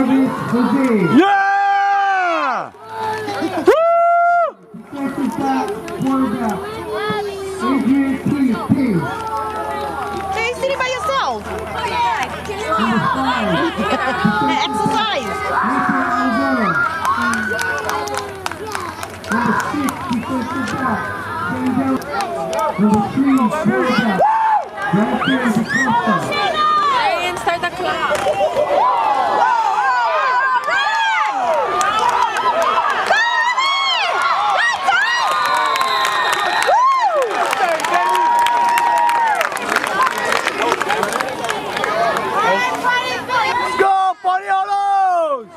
Yeah! Woo! Hey, sitting by yourself. Exercise. And start the clap. Go, Paniolos!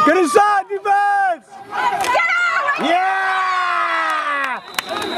Get inside, defense! Yeah!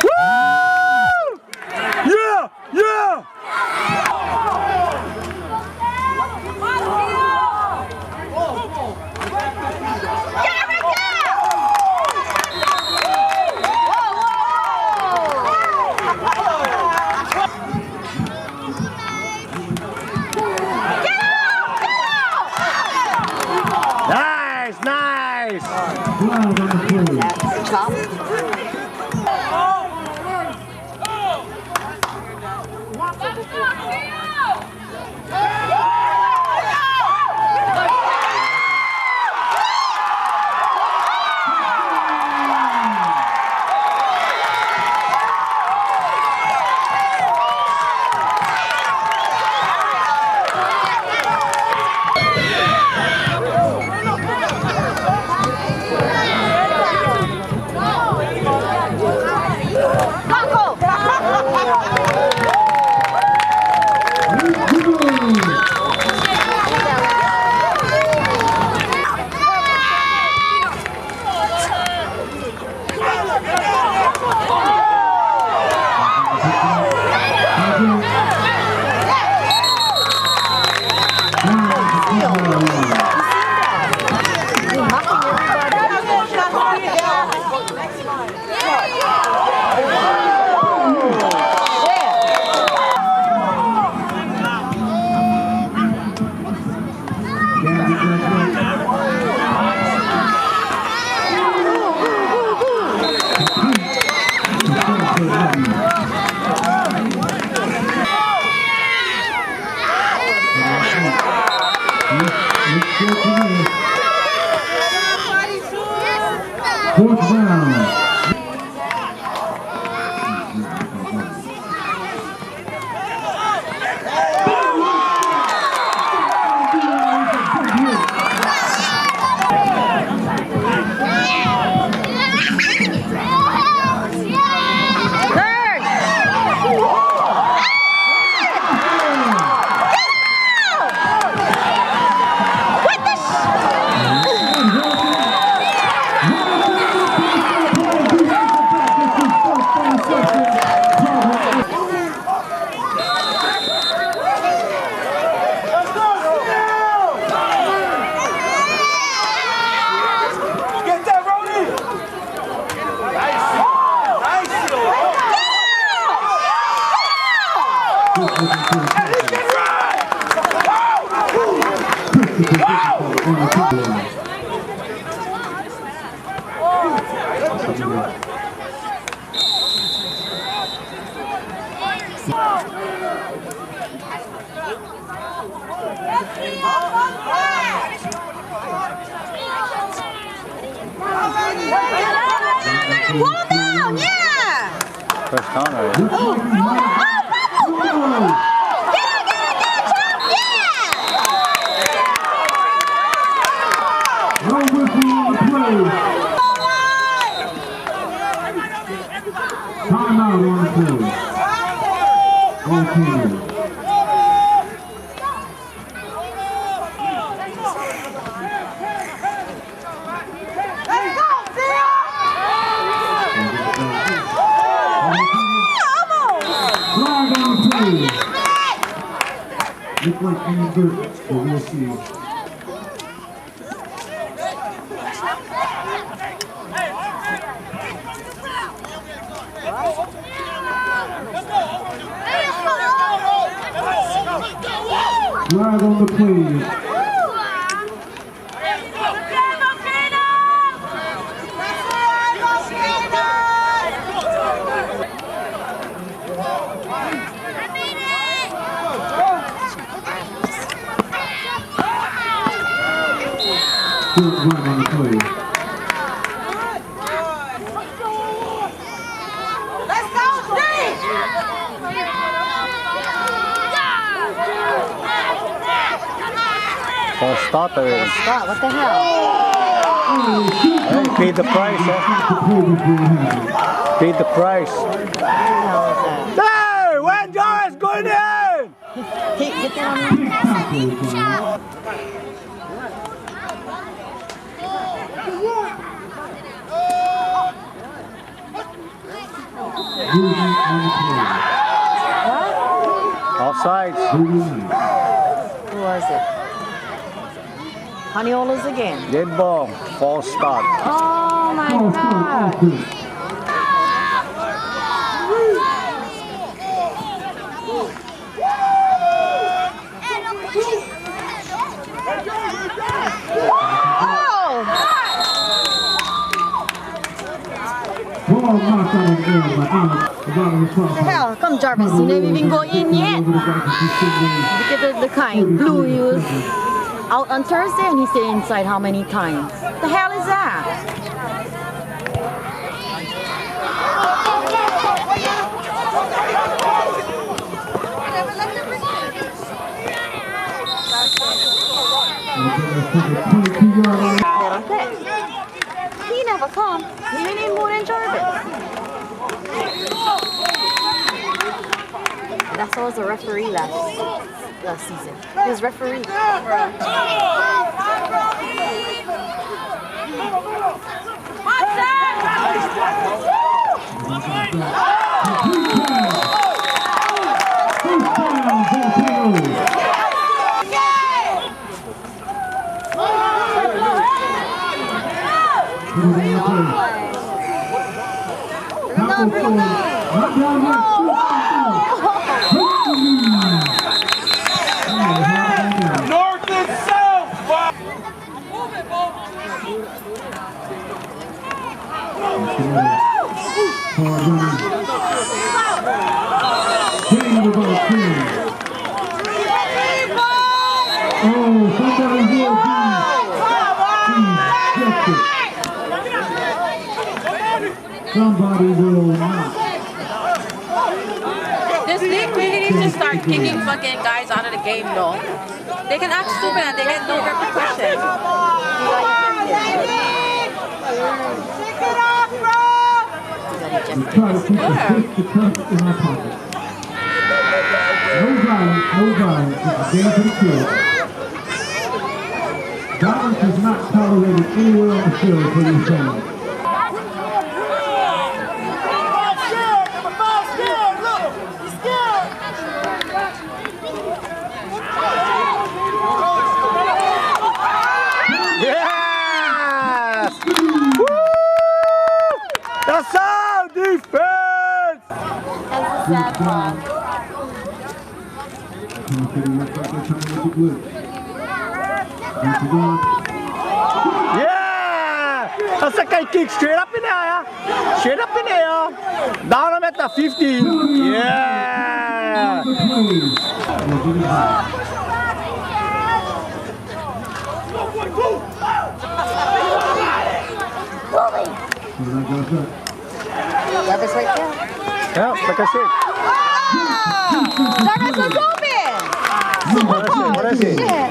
Woo! Yeah! Yeah! Nice, nice! That's tough. Fourth round. Pull him down, yeah! First time already. Looks like he might. Oh! Get it, Chop, yeah! No whistle on the play. Timeout on the play. Volcanoes. Flag on the play. Look like inadvertent, but we'll see. Flag on the play. Still flag on the play. Let's go, Steve! False start already. Stop, what the hell? Hey, paid the price, huh? Paid the price. Hey, when Joris going in? Get that on me. Offside. Who was it? Paniolos again. Dead ball. False start. Oh my God. Ball knocked out of the air by Hell, come Jarvis, you never even go in yet. Look at the kind. Blue, he was out on Thursday and he stayed inside how many times? The hell is that? He never come. He didn't even more than Jarvis. That's why I was a referee last season. He was referee. North and south. Somebody will not. This league really needs to start kicking fucking guys out of the game though. They can act stupid and they get no repercussions. Try to keep the cup in our pocket. No violence. It's a game for the kids. Violence is not tolerated anywhere on the field for these fans. Yes! Woo! That's our defense! That's the sad part. Yeah! That's a kite kick straight up in there. Straight up in there. Down him at the 15. Yeah! Jarvis right there. Yeah, like I said. Jarvis was open! What I say? Shit.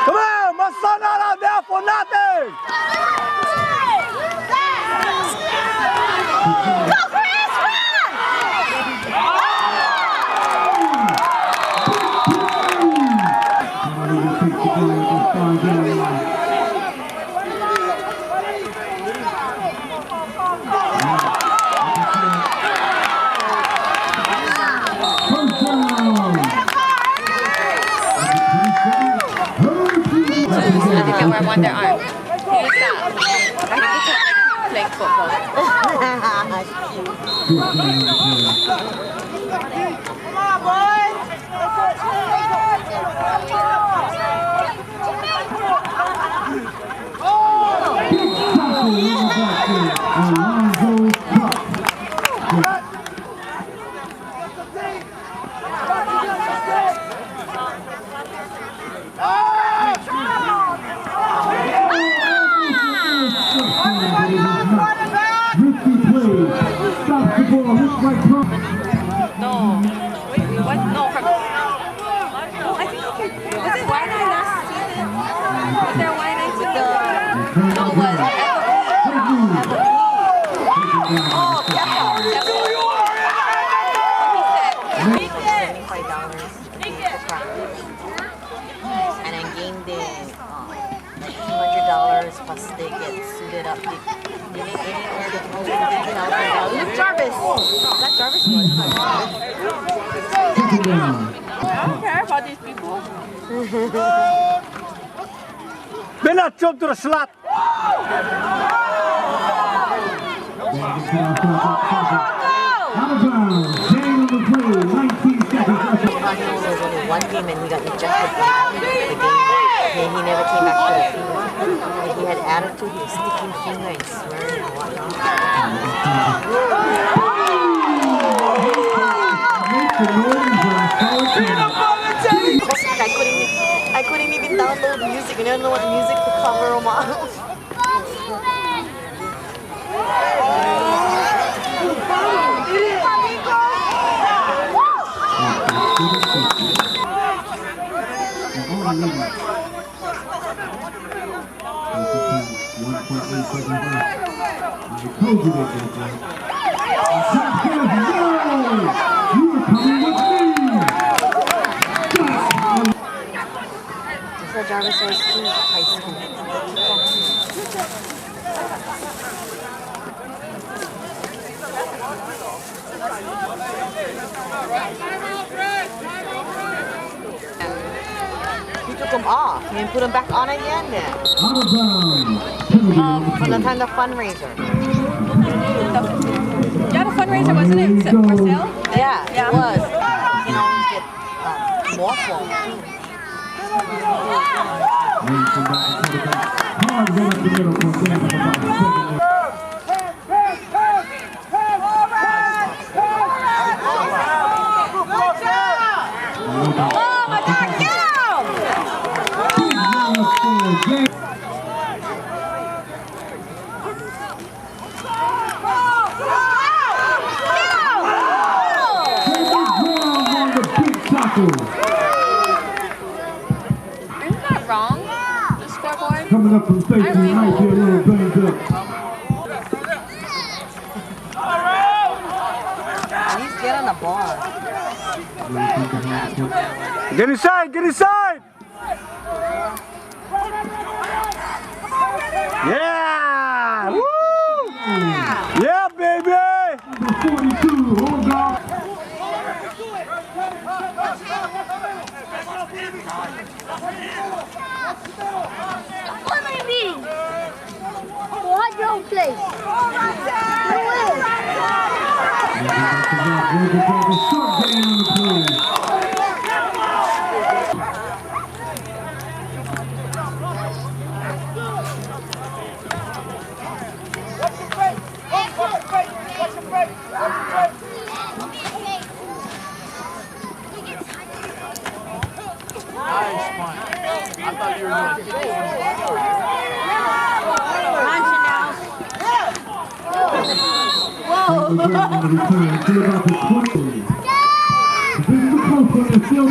Come on, my son not out there for nothing. Go, Chris! So they can wear one their arm. Here's that. I think it's like playing football. Come on, boys! No. Wait, what? No. Oh, I think was it Wine Night last season? Was there Wine Night with the? No, it was Oh, yeah. $75 and then game day $200 plus they get suited up. Look, Jarvis. That Jarvis was. I don't care about these people. Ben not jump to the slot. There's only one game and he got ejected from the game. And he never came back to the field. Like he had attitude, he was sticking finger and swearing and whatnot. I couldn't even download music. I don't know what music to cover them on. So Jarvis was in high school. He took them off and put them back on again then. From the time the fundraiser. Yeah, the fundraiser wasn't it for sale? Yeah, it was. You know, you get more for them. Oh my God, get out! Isn't that wrong? The scoreboard? Coming up from safety, right here, a little banged up. At least get on the ball. Get inside, get inside. Yeah! Woo! Yeah, baby! 42, hold on. What do you mean? What your place?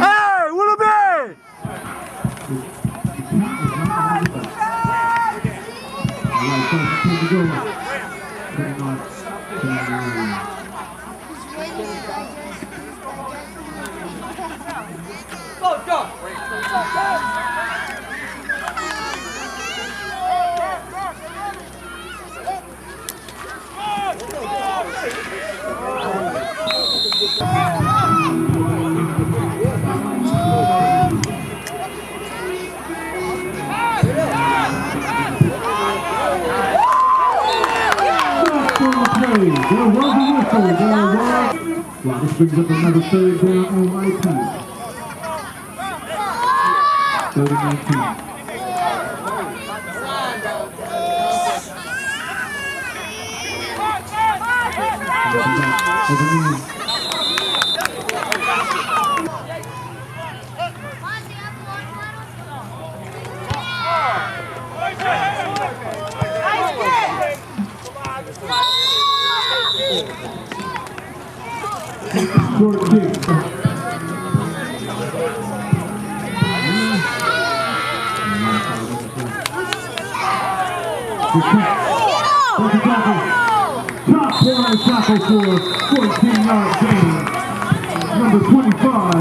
Hey, Willoughby! There was a whistle. Wow, this brings up another third down on IP. 30-19. Short kick. Top corner tackle for a 14-yard gain. Number 25.